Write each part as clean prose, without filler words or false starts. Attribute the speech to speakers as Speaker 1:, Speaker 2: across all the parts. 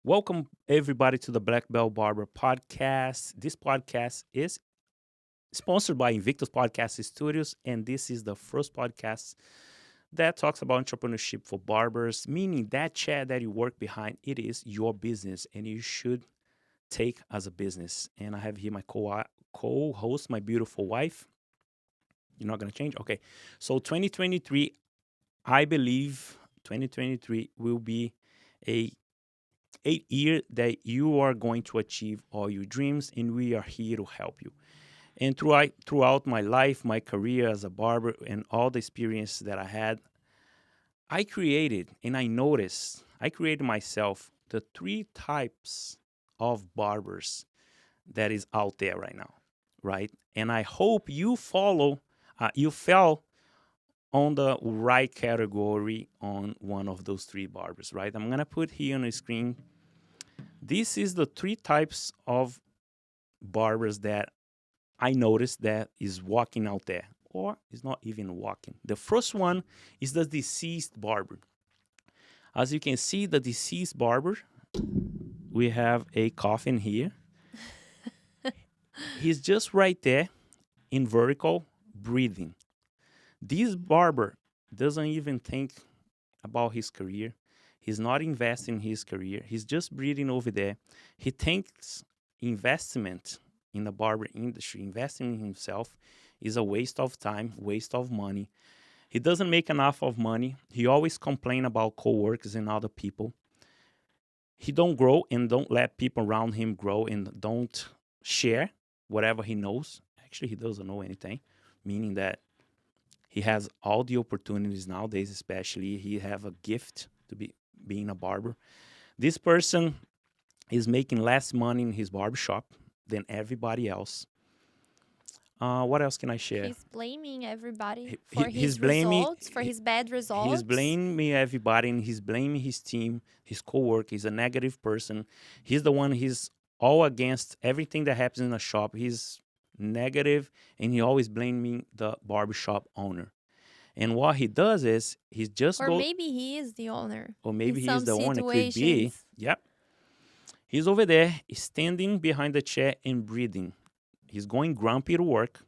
Speaker 1: Welcome everybody to the Belt Barber podcast. This podcast is sponsored by Invictus Podcast Studios, and this is the first podcast that talks about entrepreneurship for barbers, meaning that chair that you work behind, it is your business, and you should take as a business. And I have here my co-host, my beautiful wife. You're not gonna change, okay? So 2023, I believe 2023 will be a 8 year that you are going to achieve all your dreams, and we are here to help you. And throughout my life, my career as a barber, and all the experience that I had, I created and I created myself the three types of barbers that is out there right now, right? And I hope you fell on the right category on one of those three barbers, right? I'm gonna put here on the screen. This is the three types of barbers that I noticed that is walking out there, or is not even walking. The first one is the deceased barber. As you can see, the deceased barber, we have a coffin here. He's just right there in vertical breathing. This barber doesn't even think about his career. He's not investing in his career. He's just breathing over there. He thinks investment in the barber industry, investing in himself, is a waste of time, waste of money. He doesn't make enough of money. He always complain about coworkers and other people. He don't grow and don't let people around him grow and don't share whatever he knows. Actually, he doesn't know anything, meaning that he has all the opportunities nowadays, especially he have a gift to being a barber. This person is making less money in his barbershop than everybody else. What else can I share?
Speaker 2: He's blaming everybody
Speaker 1: He-
Speaker 2: for
Speaker 1: he's
Speaker 2: his
Speaker 1: blaming
Speaker 2: results, for his bad
Speaker 1: he's
Speaker 2: results.
Speaker 1: blaming everybody, and he's blaming his team, his coworker. He's a negative person. He's the one. He's all against everything that happens in the shop. He's negative, and he always blaming the barbershop owner. And what he does is he just
Speaker 2: Or
Speaker 1: go,
Speaker 2: maybe he is the owner
Speaker 1: or
Speaker 2: in
Speaker 1: maybe he's
Speaker 2: some
Speaker 1: the owner. Could be.
Speaker 2: situations.
Speaker 1: Yep. He's over there, standing behind the chair and breathing. He's going grumpy to work,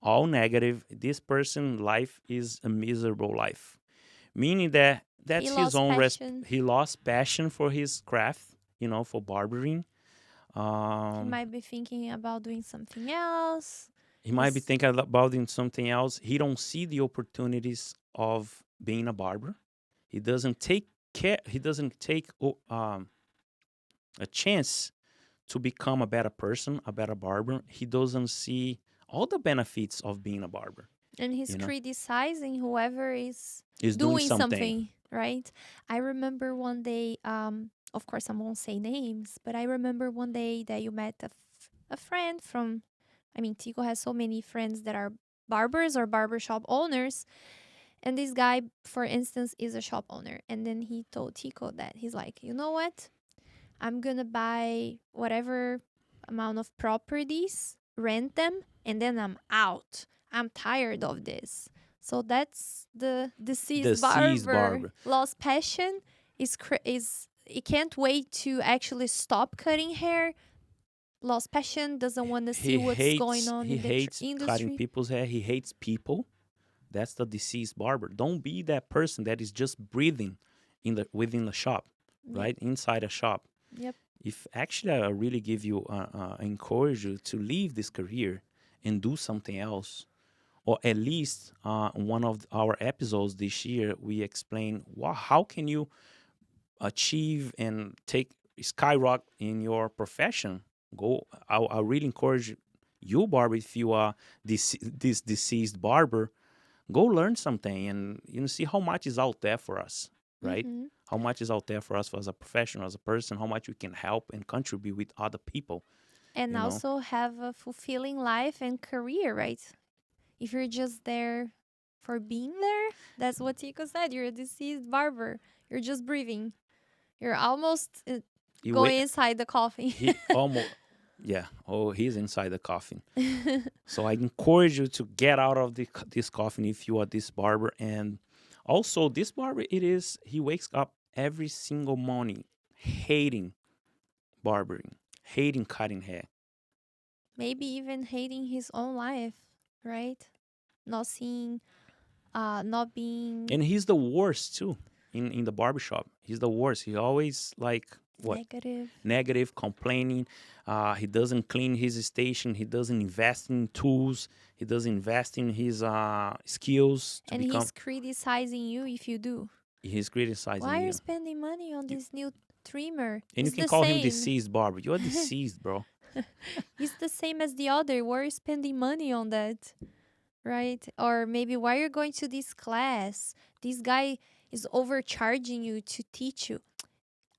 Speaker 1: all negative. This person's life is a miserable life, meaning that
Speaker 2: He
Speaker 1: that's his
Speaker 2: lost
Speaker 1: own
Speaker 2: passion.
Speaker 1: he lost passion for his craft, for barbering.
Speaker 2: He
Speaker 1: Um,
Speaker 2: might be thinking about doing something else.
Speaker 1: he might be
Speaker 2: He's
Speaker 1: thinking about doing something else. He don't see the opportunities of being a barber. He doesn't take care. He doesn't take a chance to become a better person, a better barber. He doesn't see all the benefits of being a barber.
Speaker 2: and he's
Speaker 1: You know,
Speaker 2: criticizing whoever is
Speaker 1: he's doing
Speaker 2: doing
Speaker 1: something.
Speaker 2: something, right? I remember one day, of course I won't say names, but I remember one day that you met a friend from, I mean, Tico has so many friends that are barbers or barbershop owners. And this guy, for instance, is a shop owner. And then he told Tico that he's like, you know what? I'm gonna buy whatever amount of properties, rent them, and then I'm out. I'm tired of this. So that's the deceased
Speaker 1: Deceased
Speaker 2: barber.
Speaker 1: barber.
Speaker 2: Lost passion is he can't wait to actually stop cutting hair. Lost passion, doesn't want to see what's going on
Speaker 1: He
Speaker 2: in the
Speaker 1: hates cutting
Speaker 2: industry.
Speaker 1: people's hair. He hates people. That's the deceased barber. Don't be that person that is just breathing within the shop,
Speaker 2: Yep.
Speaker 1: right inside a shop.
Speaker 2: Yep.
Speaker 1: If actually I really give you encourage you to leave this career and do something else, or at least one of our episodes this year we explain how can you achieve and take skyrocket in your profession. I really encourage you, barber, if you are this deceased barber, go learn something and see how much is out there for us, right?
Speaker 2: Mm-hmm.
Speaker 1: How much is out there for us as a professional, as a person, how much we can help and contribute with other people,
Speaker 2: And
Speaker 1: you know?
Speaker 2: also have a fulfilling life and career, right? If you're just there for being there, that's what Tico said. You're a deceased barber. You're just breathing. You're almost
Speaker 1: He wa-
Speaker 2: going inside the coffin.
Speaker 1: he almost yeah. Oh, he's inside the coffin. So I encourage you to get out of this coffin if you are this barber. And also, this barber, he wakes up every single morning hating barbering, hating cutting hair.
Speaker 2: Maybe even hating his own life, right? Not seeing, not being
Speaker 1: And he's the worst too in the barbershop. He's the worst. He always like what?
Speaker 2: negative.
Speaker 1: Negative, complaining. He doesn't clean his station. He doesn't invest in tools. He doesn't invest in his skills to
Speaker 2: And
Speaker 1: become.
Speaker 2: he's criticizing you if you do.
Speaker 1: He's criticizing
Speaker 2: Why are you
Speaker 1: you.
Speaker 2: spending money on
Speaker 1: You-
Speaker 2: this new trimmer?
Speaker 1: And you
Speaker 2: It's
Speaker 1: can
Speaker 2: the
Speaker 1: call him
Speaker 2: same.
Speaker 1: deceased barber. You're deceased, bro.
Speaker 2: It's the same as the other. Why are you spending money on that? Right? Or maybe why you're going to this class? This guy is overcharging you to teach you.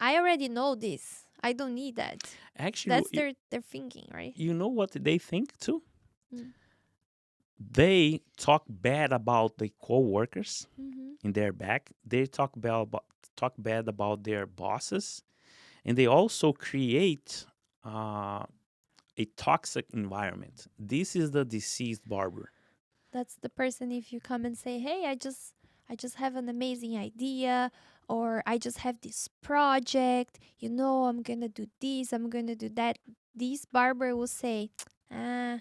Speaker 2: I already know this. I don't need that.
Speaker 1: Actually,
Speaker 2: That's their thinking, right?
Speaker 1: you know what they think too?
Speaker 2: Mm.
Speaker 1: They talk bad about the co-workers
Speaker 2: Mm-hmm.
Speaker 1: in their back. They talk bad about their bosses, and they also create uh, a toxic environment. This is the deceased barber.
Speaker 2: That's the person if you come and say, "Hey, I just have an amazing idea or I just have this project. I'm going to do this, I'm going to do that." This barber will say, "Ah,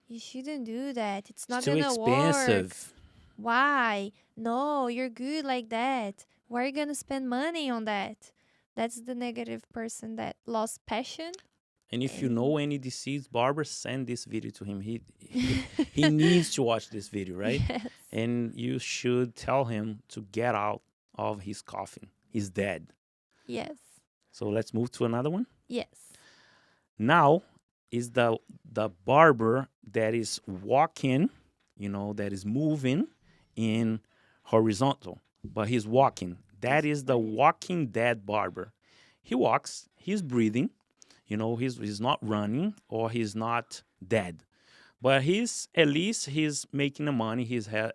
Speaker 2: you shouldn't do that. It's
Speaker 1: It's
Speaker 2: not
Speaker 1: too
Speaker 2: going to work.
Speaker 1: expensive.
Speaker 2: Why? No, you're good like that. Why are you going to spend money on that?" That's the negative person that lost passion
Speaker 1: And if you
Speaker 2: and
Speaker 1: know any deceased barber, send this video to him. He needs to watch this video, right?
Speaker 2: yes.
Speaker 1: And you should tell him to get out of his coffin. He's dead.
Speaker 2: Yes.
Speaker 1: So let's move to another one.
Speaker 2: Yes.
Speaker 1: Now is the barber that is walking, that is moving in horizontal, but he's walking. That is the
Speaker 2: Right.
Speaker 1: walking dead barber. He walks, he's breathing, he's not running or he's not dead. But he's at least he's making the money,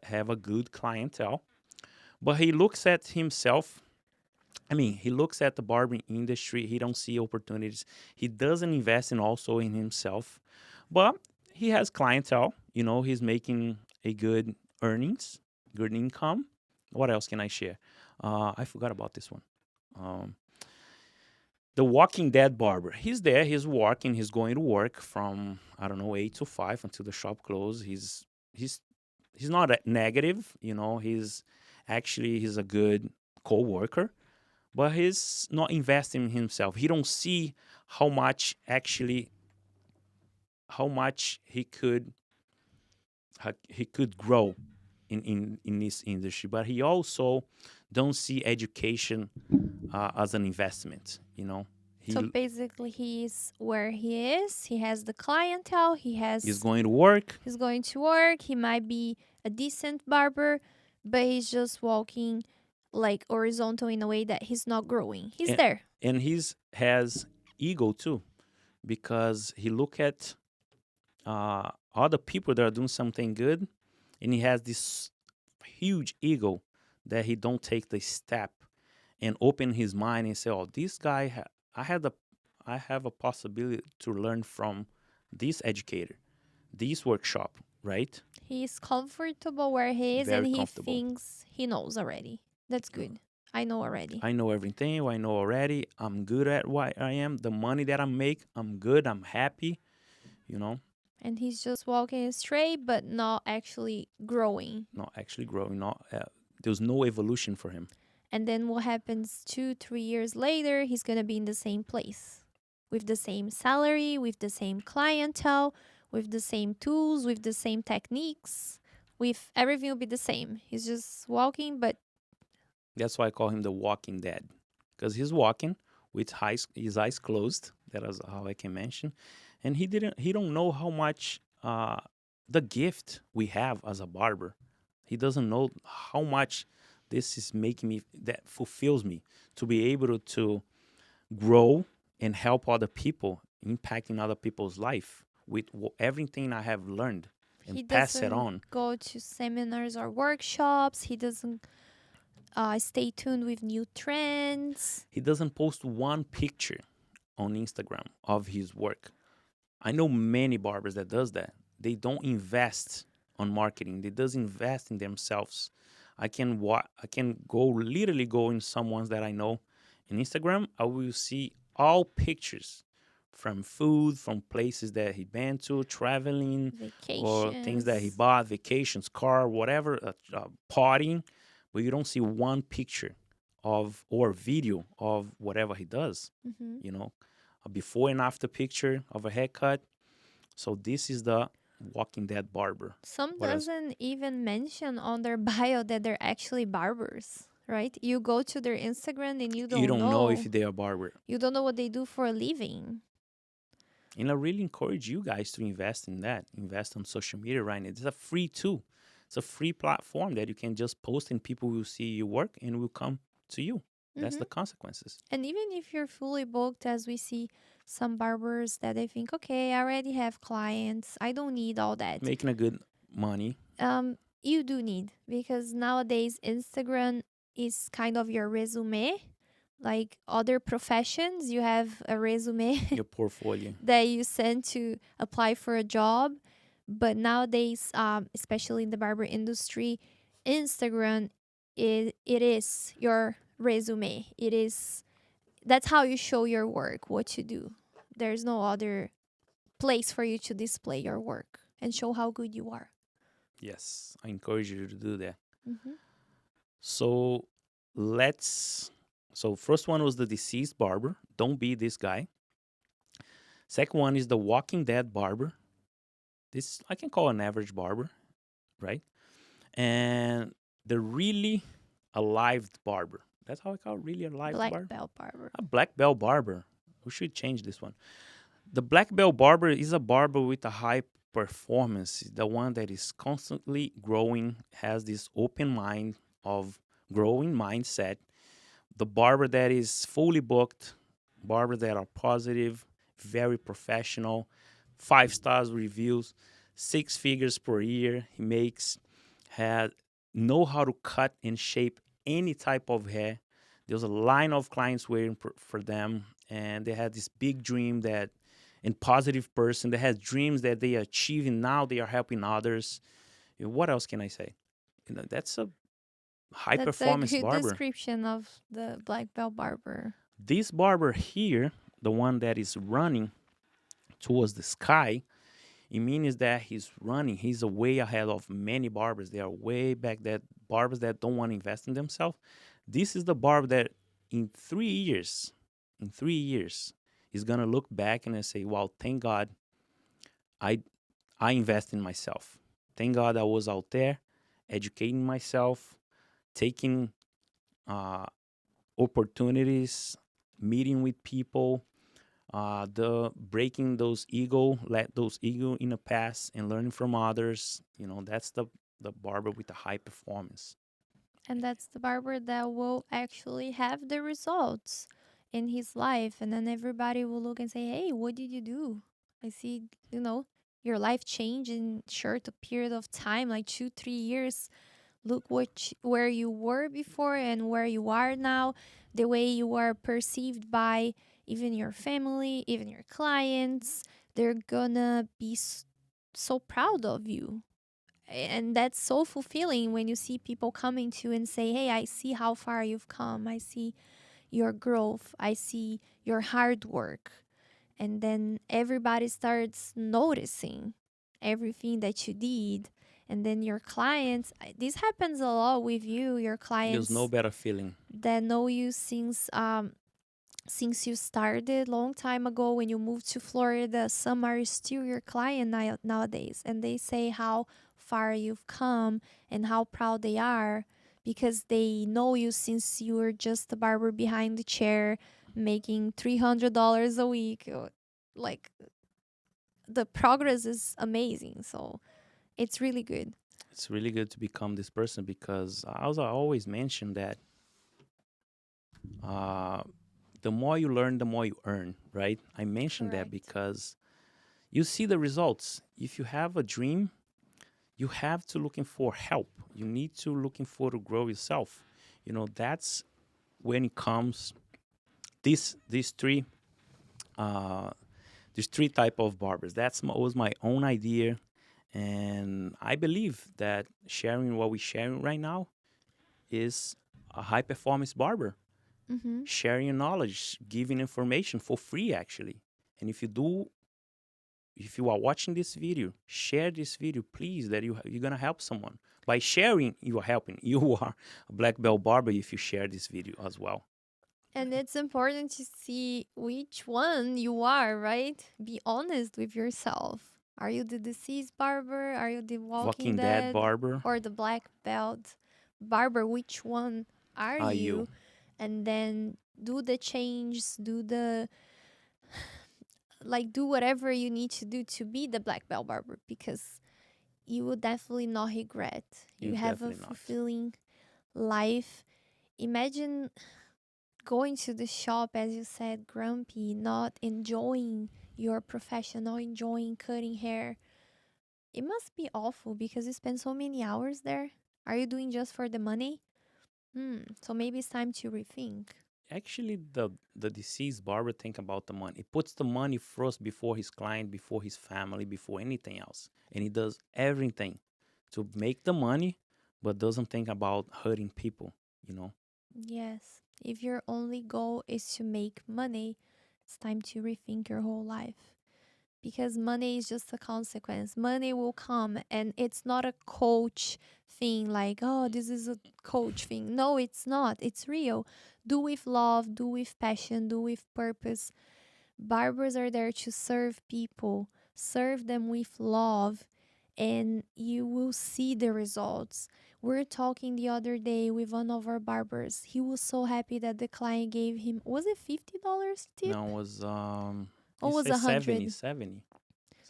Speaker 1: have a good clientele. But he looks at himself. I mean, he looks at the barbering industry. He don't see opportunities. He doesn't invest in also in himself, but he has clientele. He's making a good earnings, good income. What else can I share? I forgot about this one. Um, the Walking Dead barber. He's there. He's working. He's going to work from I don't know 8 to 5 until the shop closes. He's not negative. He's a good co-worker, but he's not investing in himself. He don't see how much actually how much he could grow in this industry. But he also don't see education as an investment.
Speaker 2: So
Speaker 1: He
Speaker 2: basically, he's where he is. He has the clientele.
Speaker 1: is going to work,
Speaker 2: He's going to work. He might be a decent barber, but he's just walking like horizontal in a way that he's not growing. He's
Speaker 1: and
Speaker 2: there.
Speaker 1: and he's has ego too, because he look at other people that are doing something good, and he has this huge ego that he don't take the step and open his mind and say, "Oh, this guy, I have a possibility to learn from this educator, this workshop, right?
Speaker 2: He's comfortable where he is and
Speaker 1: Very
Speaker 2: he
Speaker 1: comfortable.
Speaker 2: thinks he knows already. That's good. I know already.
Speaker 1: I know everything. I know already. I'm good at what I am. The money that I make, I'm good. I'm happy. You know,
Speaker 2: And he's just walking straight, but not actually growing.
Speaker 1: not actually growing. Not there's no evolution for him.
Speaker 2: And then what happens 2, 3 years later, he's going to be in the same place with the same salary, with the same clientele, with the same tools, with the same techniques, with everything will be the same. He's just walking, but
Speaker 1: That's why I call him the Walking Dead, because he's walking with his eyes closed. That is how I can mention, and he don't know how much the gift we have as a barber. He doesn't know how much this is making me that fulfills me to be able to grow and help other people, impacting other people's life with everything I have learned and
Speaker 2: he
Speaker 1: pass it
Speaker 2: doesn't
Speaker 1: on.
Speaker 2: go to seminars or workshops. He doesn't stay tuned with new trends.
Speaker 1: He doesn't post one picture on Instagram of his work. I know many barbers that does that. They don't invest on marketing. They does invest in themselves. I can literally go in someone's that I know in Instagram. I will see all pictures from food, from places that he been to, traveling, or things that he
Speaker 2: Vacations.
Speaker 1: bought, vacations, car, whatever, partying, but you don't see one picture of or video of whatever he does.
Speaker 2: Hmm.
Speaker 1: You know, a before and after picture of a haircut. So this is the Walking Dead barber.
Speaker 2: Some
Speaker 1: What else?
Speaker 2: doesn't even mention on their bio that they're actually barbers, right? You go to their Instagram and you
Speaker 1: You
Speaker 2: don't
Speaker 1: don't know if
Speaker 2: know.
Speaker 1: they are barber.
Speaker 2: You don't know what they do for a living.
Speaker 1: And I really encourage you guys to invest in that. Invest on social media right now. It's a free tool. It's a free platform that you can just post and people will see your work and will come to you. That's
Speaker 2: Hmm.
Speaker 1: the consequences.
Speaker 2: And even if you're fully booked, as we see some barbers that they think, okay, I already have clients, I don't need all that.
Speaker 1: Making a good money.
Speaker 2: You do need, because nowadays Instagram is kind of your resume. Like other professions, you have a resume
Speaker 1: Your portfolio.
Speaker 2: that you send to apply for a job. But nowadays, especially in the barber industry, Instagram, it is your resume. It is, that's how you show your work, what you do. There's no other place for you to display your work and show how good you are.
Speaker 1: Yes, I encourage you to do that.
Speaker 2: Hmm.
Speaker 1: So let's. So first one was the deceased barber. Don't be this guy. Second one is the Walking Dead barber. This I can call an average barber, right? And the really alive barber. That's how I call it, really alive
Speaker 2: Black
Speaker 1: barber.
Speaker 2: belt barber.
Speaker 1: A black belt barber. We should change this one. The black belt barber is a barber with a high performance, the one that is constantly growing, has this open mind of growing mindset. The barber that is fully booked, barber that are positive, very professional, 5 stars reviews, 6 figures per year he makes, had know how to cut and shape any type of hair. There's a line of clients waiting for them, and they had this big dream that, and positive person that has dreams that they achieve, and now they are helping others. What else can I say? That's a high
Speaker 2: That's a
Speaker 1: performance
Speaker 2: good
Speaker 1: barber.
Speaker 2: description of the black belt barber.
Speaker 1: This barber here, the one that is running towards the sky, it means that he's running. He's way ahead of many barbers. They are way back that barbers that don't want to invest in themselves. This is the barber that in 3 years, is gonna look back and say, "Wow, thank God, I I invest in myself. Thank God I was out there, educating myself, taking uh, opportunities, meeting with people, the breaking those ego, let those ego in the past and learning from others. That's the barber with the high performance.
Speaker 2: And that's the barber that will actually have the results in his life. And then everybody will look and say, hey, what did you do? I see, your life changed in short a period of time, like 2, 3 years. Look where you were before and where you are now, the way you are perceived by even your family, even your clients. They're gonna be so proud of you. And that's so fulfilling when you see people coming to you and say, hey, I see how far you've come. I see your growth. I see your hard work. And then everybody starts noticing everything that you did. And then your clients, this happens a lot with you, your
Speaker 1: There's no
Speaker 2: clients
Speaker 1: better feeling.
Speaker 2: that know you since you started long time ago when you moved to Florida. Some are still your client nowadays, and they say how far you've come and how proud they are because they know you since you were just a barber behind the chair making $300 a week. Like, the progress is amazing, so it's really good.
Speaker 1: It's really good to become this person because as I always mention that uh, the more you learn, the more you earn, right? I mentioned that
Speaker 2: Correct.
Speaker 1: because you see the results. If you have a dream, you have to looking for help. You need to looking for to grow yourself. That's when it comes these three uh, there's three type of barbers. Was my own idea, and I believe that sharing what we're sharing right now is a high performance barber
Speaker 2: Mm-hmm.
Speaker 1: sharing knowledge, giving information for free actually, And if you are watching this video, share this video, please, that you're going to help someone. By sharing, you are helping. You are a black belt barber if you share this video as well.
Speaker 2: And it's important to see which one you are, right? Be honest with yourself. Are you the deceased barber? Are you the walking
Speaker 1: Walking Dead
Speaker 2: dead?
Speaker 1: barber,
Speaker 2: Or the black belt barber? Which one are
Speaker 1: are you?
Speaker 2: you? And then do the changes, do whatever you need to do to be the black belt barber, because you will definitely not regret.
Speaker 1: You
Speaker 2: You have a
Speaker 1: definitely not.
Speaker 2: fulfilling life. Imagine going to the shop, as you said, grumpy, not enjoying your profession, not enjoying cutting hair. It must be awful because you spend so many hours there. Are you doing just for the money? So maybe it's time to rethink.
Speaker 1: Actually, the deceased barber think about the money. He puts the money first before his client, before his family, before anything else. And he does everything to make the money, but doesn't think about hurting people, you know?
Speaker 2: Yes. If your only goal is to make money, it's time to rethink your whole life. Because money is just a consequence. Money will come, and it's not a coach thing like, oh, this is a coach thing. No, it's not. It's real. Do with love, do with passion, do with purpose. Barbers are there to serve people, serve them with love, and you will see the results. We're talking the other day with one of our barbers. He was so happy that the client gave him, was it $50 tip?
Speaker 1: Now was
Speaker 2: Or
Speaker 1: he
Speaker 2: was
Speaker 1: says
Speaker 2: 100?
Speaker 1: 70.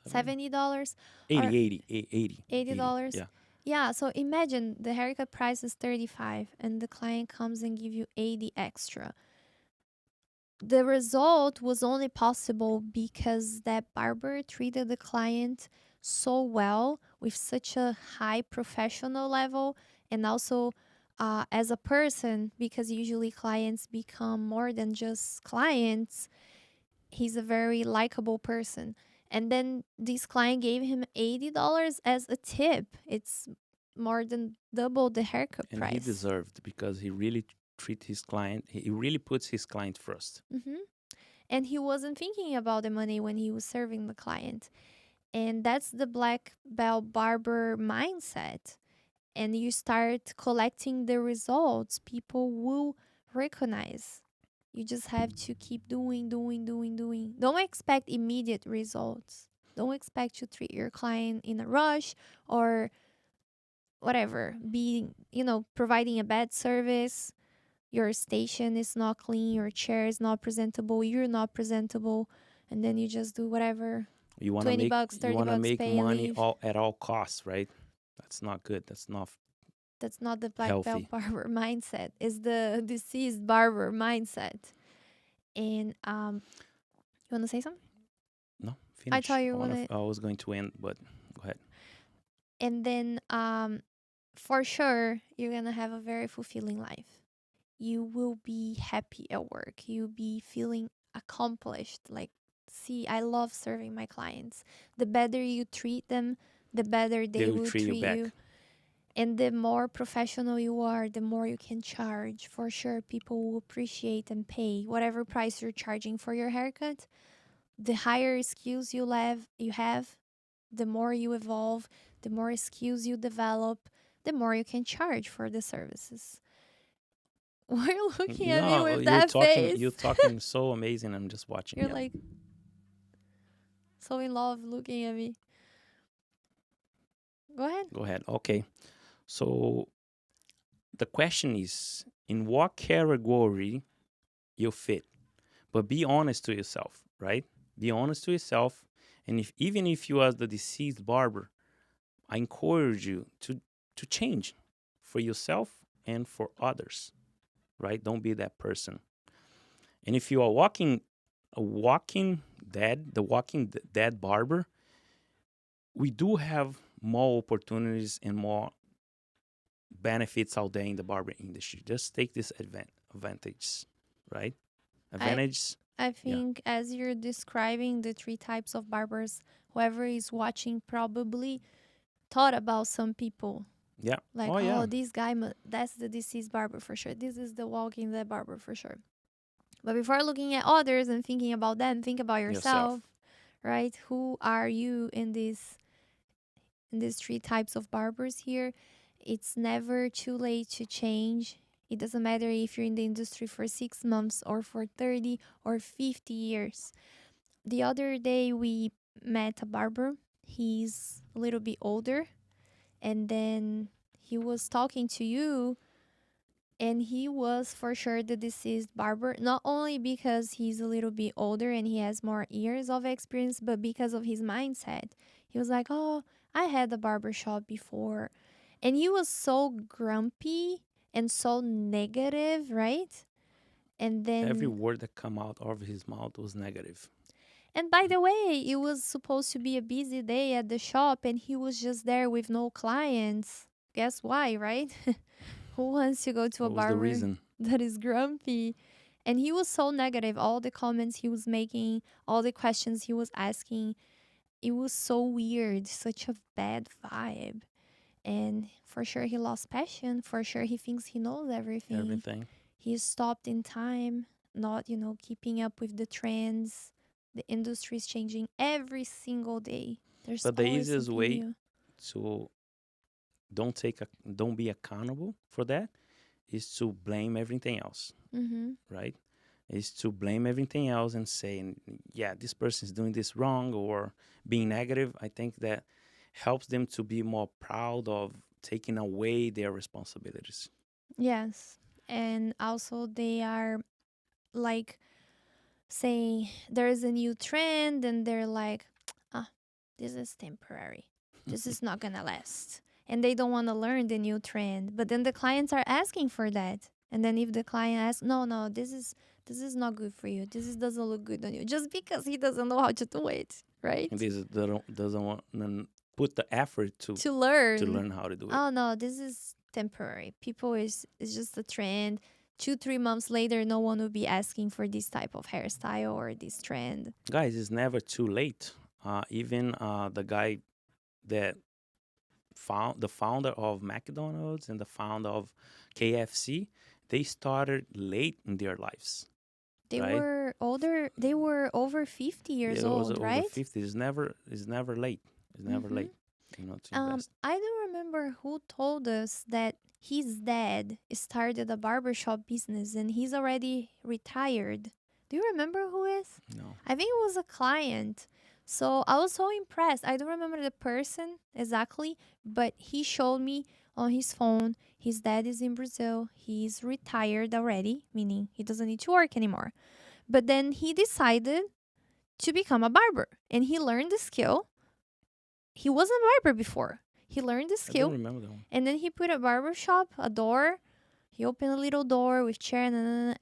Speaker 2: $70 or
Speaker 1: 80.
Speaker 2: $80?
Speaker 1: Yeah.
Speaker 2: Yeah, so imagine the haircut price is 35 and the client comes and give you 80 extra. The result was only possible because that barber treated the client so well with such a high professional level, and also as a person, because usually clients become more than just clients. He's a very likable person. And then this client gave him $80 as a tip. It's more than double the haircut
Speaker 1: And he
Speaker 2: price.
Speaker 1: deserved, because he really treat his client. He really puts his client first.
Speaker 2: And he wasn't thinking about the money when he was serving the client. And that's the black belt barber mindset. And you start collecting the results, people will recognize. You just have to keep doing. Don't expect immediate results. Don't expect to treat your client in a rush or whatever. Providing a bad service. Your station is not clean, your chair is not presentable, you're not presentable, and then you just do whatever.
Speaker 1: You want to
Speaker 2: 20
Speaker 1: make
Speaker 2: bucks,
Speaker 1: you
Speaker 2: 30
Speaker 1: want to
Speaker 2: bucks,
Speaker 1: make
Speaker 2: pay and
Speaker 1: money
Speaker 2: leave.
Speaker 1: at all costs, right? That's not good. That's not
Speaker 2: That's not the black belt
Speaker 1: healthy.
Speaker 2: barber mindset. It's the deceased barber mindset. And you want to say something?
Speaker 1: No,
Speaker 2: I
Speaker 1: finish.
Speaker 2: thought you want to.
Speaker 1: I was going to end, but go ahead.
Speaker 2: And then for sure, you're going to have a very fulfilling life. You will be happy at work. You'll be feeling accomplished. Like, see, I love serving my clients. The better you treat them, the better
Speaker 1: They
Speaker 2: they
Speaker 1: will
Speaker 2: will
Speaker 1: treat you
Speaker 2: treat
Speaker 1: back.
Speaker 2: you. And the more professional you are, the more you can charge. For sure, people will appreciate and pay whatever price you're charging for your haircut. The higher skills you have, the more you evolve, the more skills you develop, the more you can charge for the services. Why are you looking at me
Speaker 1: No,
Speaker 2: with that face?
Speaker 1: you're talking so amazing. I'm just watching.
Speaker 2: You're
Speaker 1: Yeah.
Speaker 2: like so in love looking at me. Go ahead.
Speaker 1: Go ahead. Okay. So the question is, in what category you fit? But be honest to yourself, right? Be honest to yourself. And even if you are the deceased barber, I encourage you to change for yourself and for others, right? Don't be that person. And if you are the walking dead barber, we do have more opportunities and more benefits out there in the barber industry. Just take this advantage, right?
Speaker 2: I
Speaker 1: Advantage,
Speaker 2: I
Speaker 1: yeah,
Speaker 2: think as you're describing the three types of barbers, whoever is watching probably thought about some people.
Speaker 1: yeah.
Speaker 2: Like,
Speaker 1: Oh yeah,
Speaker 2: oh, this guy, that's the deceased barber for sure. This is the walking dead barber for sure. But before looking at others and thinking about them, think about
Speaker 1: Yourself.
Speaker 2: yourself, right? Who are you in these three types of barbers here? It's never too late to change. It doesn't matter if you're in the industry for 6 months or for 30 or 50 years. The other day we met a barber. He's a little bit older, and then he was talking to you, and he was for sure the deceased barber, not only because he's a little bit older and he has more years of experience, but because of his mindset. He was like, oh, I had a barber shop before. And he was so grumpy and so negative, right? And
Speaker 1: Every
Speaker 2: then,
Speaker 1: word that come out of his mouth was negative.
Speaker 2: and by the way, it was supposed to be a busy day at the shop, and he was just there with no clients. Guess why, right? Who wants to go to a
Speaker 1: What was the
Speaker 2: barber
Speaker 1: reason?
Speaker 2: that is grumpy? And he was so negative. All the comments he was making, all the questions he was asking, it was so weird. Such a bad vibe. And for sure, he lost passion. For sure, he thinks he knows everything.
Speaker 1: Everything.
Speaker 2: He stopped in time, not, keeping up with the trends. The industry is changing every single day. There's
Speaker 1: But the
Speaker 2: always
Speaker 1: easiest
Speaker 2: something
Speaker 1: way
Speaker 2: new.
Speaker 1: to don't be accountable for that is to blame everything else,
Speaker 2: Mm-hmm.
Speaker 1: right? Is to blame everything else and say, yeah, this person is doing this wrong or being negative. I think that helps them to be more proud of taking away their responsibilities.
Speaker 2: Yes. And also, they are like saying there's a new trend, and they're like, ah, this is temporary. This is not gonna last. And they don't want to learn the new trend. But then the clients are asking for that. And then if the client asks, no, no, this is not good for you. Doesn't look good on you. Just because he doesn't know how to do it, right?
Speaker 1: And this doesn't want to put the effort
Speaker 2: To
Speaker 1: to
Speaker 2: learn.
Speaker 1: learn how to do it.
Speaker 2: Oh no, this is temporary. People is just a trend. 2-3 months later, no one will be asking for this type of hairstyle or this trend.
Speaker 1: Guys, it's never too late. Even the guy that found the founder of McDonald's and the founder of KFC, they started late in their lives,
Speaker 2: They
Speaker 1: right?
Speaker 2: were older. They were over 50
Speaker 1: It
Speaker 2: years
Speaker 1: was
Speaker 2: old,
Speaker 1: over
Speaker 2: right?
Speaker 1: 50. It's never late. It's never
Speaker 2: Mm-hmm.
Speaker 1: late, to invest.
Speaker 2: I don't remember who told us that his dad started a barbershop business and he's already retired. Do you remember who is?
Speaker 1: No.
Speaker 2: I think it was a client. So I was so impressed. I don't remember the person exactly, but he showed me on his phone. His dad is in Brazil. He's retired already, meaning he doesn't need to work anymore. But then he decided to become a barber and he learned the skill. He wasn't a barber before. He learned the
Speaker 1: I don't
Speaker 2: skill
Speaker 1: remember that one.
Speaker 2: and then he put a barber shop, a door. He opened a little door with chair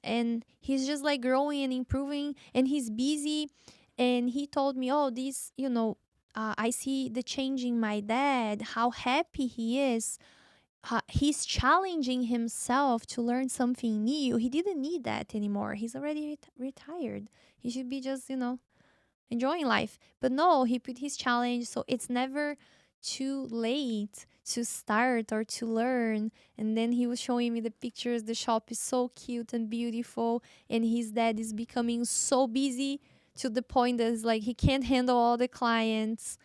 Speaker 2: and he's just like growing and improving and he's busy. And he told me, oh, this, I see the change in my dad, how happy he is. He's challenging himself to learn something new. He didn't need that anymore. He's already retired. He should be just, enjoying life. But no, he put his challenge. So it's never too late to start or to learn. And then he was showing me the pictures. The shop is so cute and beautiful. And his dad is becoming so busy to the point that it's like he can't handle all the clients.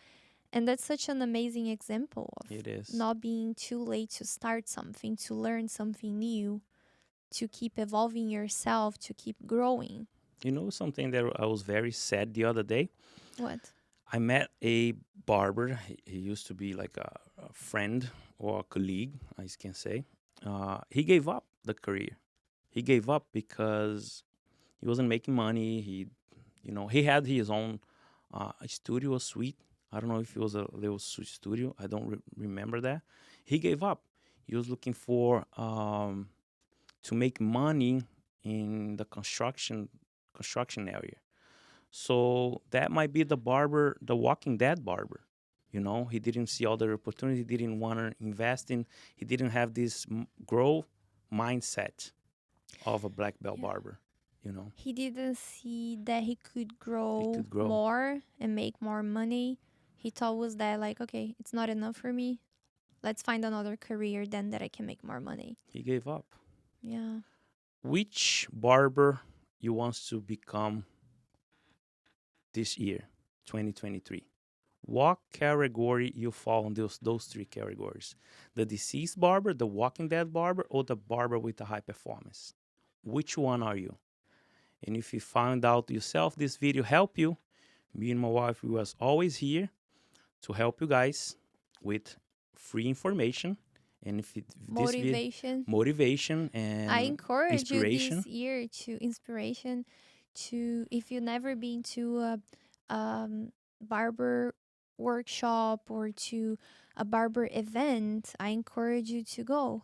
Speaker 2: And that's such an amazing example of
Speaker 1: It is.
Speaker 2: not being too late to start something, to learn something new, to keep evolving yourself, to keep growing.
Speaker 1: You know something that I was very sad the other day?
Speaker 2: What?
Speaker 1: I met a barber. He used to be like a friend or a colleague, I can say. He gave up the career. He gave up because he wasn't making money. He had his own studio, a suite. I don't know if it was a little studio. I don't remember that. He gave up. He was looking for to make money in the construction area. So that might be the barber, the Walking Dead barber. He didn't see other opportunity. He didn't want to invest in. He didn't have this growth mindset of a black belt
Speaker 2: Yeah.
Speaker 1: barber.
Speaker 2: He didn't see that he could
Speaker 1: He
Speaker 2: grow
Speaker 1: could grow.
Speaker 2: more and make more money. He thought was that like, okay, it's not enough for me. Let's find another career then that I can make more money.
Speaker 1: He gave up.
Speaker 2: Yeah.
Speaker 1: Which barber you want to become this year, 2023? What category you fall in those three categories? The deceased barber, the walking dead barber, or the barber with the high performance? Which one are you? And if you find out yourself, this video help you. Me and my wife, we was always here to help you guys with free information. And if this video,
Speaker 2: Motivation.
Speaker 1: motivation
Speaker 2: I
Speaker 1: and
Speaker 2: encourage you
Speaker 1: inspiration,
Speaker 2: this year to inspiration to, if you've never been to a barber workshop or to a barber event, I encourage you to go,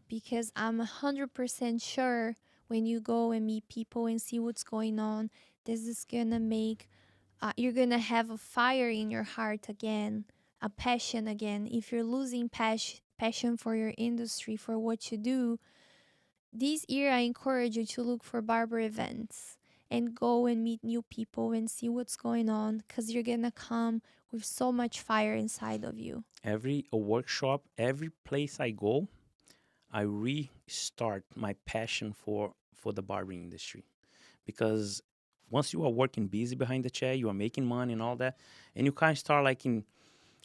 Speaker 2: because I'm 100% sure when you go and meet people and see what's going on, this is gonna make, you're gonna have a fire in your heart again, a passion again. If you're losing passion for your industry, for what you do, this year I encourage you to look for barber events and go and meet new people and see what's going on, because you're gonna come with so much fire inside of you.
Speaker 1: every workshop, every place I go, I restart my passion for the barbering industry, because once you are working busy behind the chair, you are making money and all that, and you kind of start like in,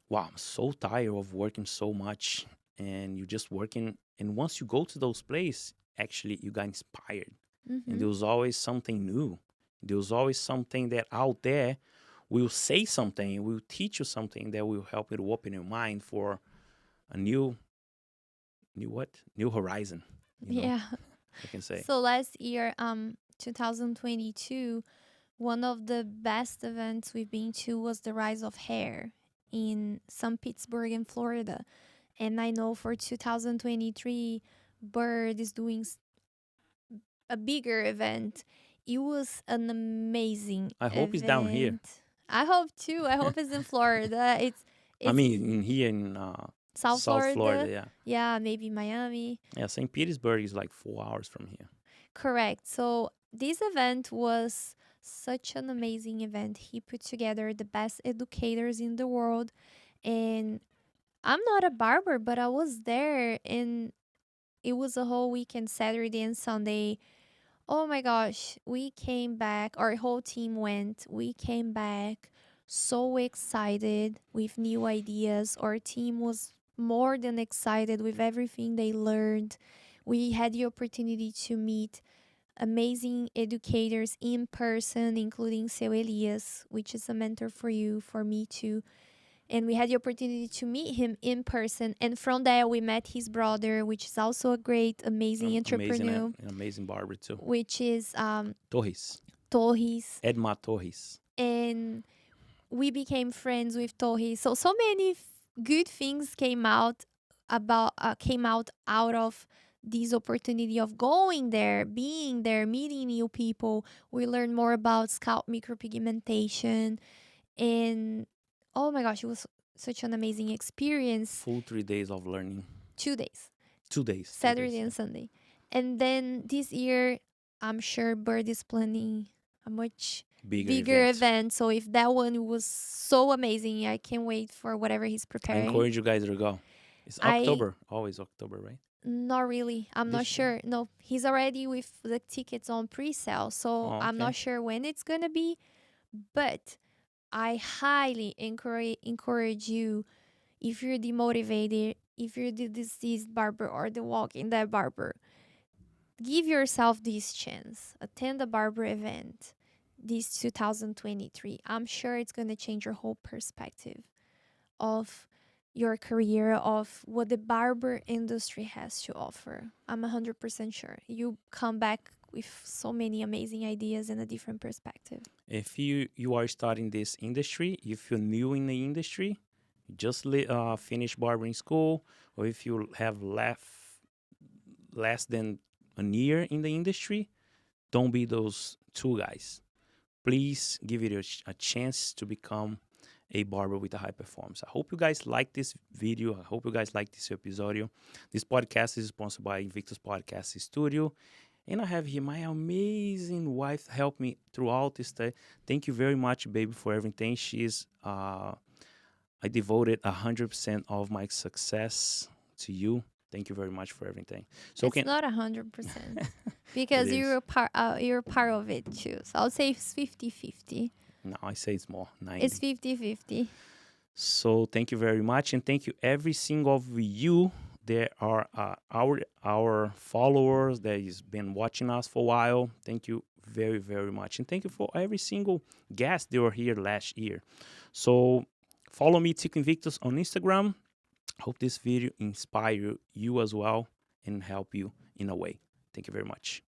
Speaker 1: wow, I'm so tired of working so much, and you're just working. And once you go to those places, actually you got inspired, and
Speaker 2: Mm-hmm.
Speaker 1: there was always something new. There was always something that out there will say something, will teach you something that will help you to open your mind for a new horizon.
Speaker 2: Yeah.
Speaker 1: I can say.
Speaker 2: So last year, 2022, one of the best events we've been to was the Rise of Hair in St. Pittsburgh in Florida. And I know for 2023, Bird is doing a bigger event. It was an amazing
Speaker 1: I hope it's down here.
Speaker 2: event. I hope too. I hope it's in Florida.
Speaker 1: I
Speaker 2: It's
Speaker 1: mean, in here in
Speaker 2: South
Speaker 1: South Florida,
Speaker 2: Florida.
Speaker 1: yeah.
Speaker 2: Yeah, maybe Miami.
Speaker 1: Yeah, St. Petersburg is like 4 hours from here.
Speaker 2: Correct. So this event was such an amazing event. He put together the best educators in the world. And I'm not a barber, but I was there, and it was a whole weekend, Saturday and Sunday. Oh my gosh, we came back. Our whole team went. We came back so excited with new ideas. Our team was more than excited with everything they learned. We had the opportunity to meet amazing educators in person, including Seu Elias, which is a mentor for you, for me too. And we had the opportunity to meet him in person. And from there, we met his brother, which is also a great, amazing
Speaker 1: Amazing,
Speaker 2: entrepreneur,
Speaker 1: an amazing barber too.
Speaker 2: which is
Speaker 1: Torres,
Speaker 2: Torres.
Speaker 1: Edmar Torres.
Speaker 2: And we became friends with Torres. So many good things came out of this opportunity of going there, being there, meeting new people. We learned more about scalp micropigmentation, and oh my gosh, it was such an amazing experience.
Speaker 1: Full 3 days of learning.
Speaker 2: 2 days,
Speaker 1: 2 days. 2 days.
Speaker 2: Saturday
Speaker 1: Yeah.
Speaker 2: and Sunday. And then this year, I'm sure Bird is planning a much bigger event. So if that one was so amazing, I can't wait for whatever he's
Speaker 1: I
Speaker 2: preparing.
Speaker 1: encourage you guys to go. It's
Speaker 2: I
Speaker 1: October, always October, right?
Speaker 2: Not really. I'm not
Speaker 1: This year?
Speaker 2: sure. No, he's already with the tickets on pre-sale, so
Speaker 1: Oh,
Speaker 2: I'm
Speaker 1: okay.
Speaker 2: not sure when it's gonna be. But I highly encourage you, if you're demotivated, if you're the deceased barber or the walking dead barber, give yourself this chance. Attend a barber event this 2023. I'm sure it's going to change your whole perspective of your career, of what the barber industry has to offer. I'm 100% sure you come back with so many amazing ideas and a different perspective.
Speaker 1: If you are starting this industry, if you're new in the industry, you just finish barbering school, or if you have less than a year in the industry, don't be those two guys. Please give it a chance to become a barber with a high performance. I hope you guys like this video. I hope you guys like this episode. This podcast is sponsored by Invictus Podcast Studio. And I have here my amazing wife help me throughout this day. Thank you very much, baby, for everything. I devoted 100% of my success to you. Thank you very much for everything. So
Speaker 2: It's
Speaker 1: can
Speaker 2: not 100%
Speaker 1: it
Speaker 2: because
Speaker 1: is.
Speaker 2: you're part of it too. So I'll say it's 50-50.
Speaker 1: No, I say it's more
Speaker 2: It's
Speaker 1: 90.
Speaker 2: 50-50.
Speaker 1: So thank you very much, and thank you every single of you. There are our followers that has been watching us for a while. Thank you very very much, and thank you for every single guest that were here last year. So follow me, Tico Invictus, on Instagram. Hope this video inspire you as well and help you in a way. Thank you very much.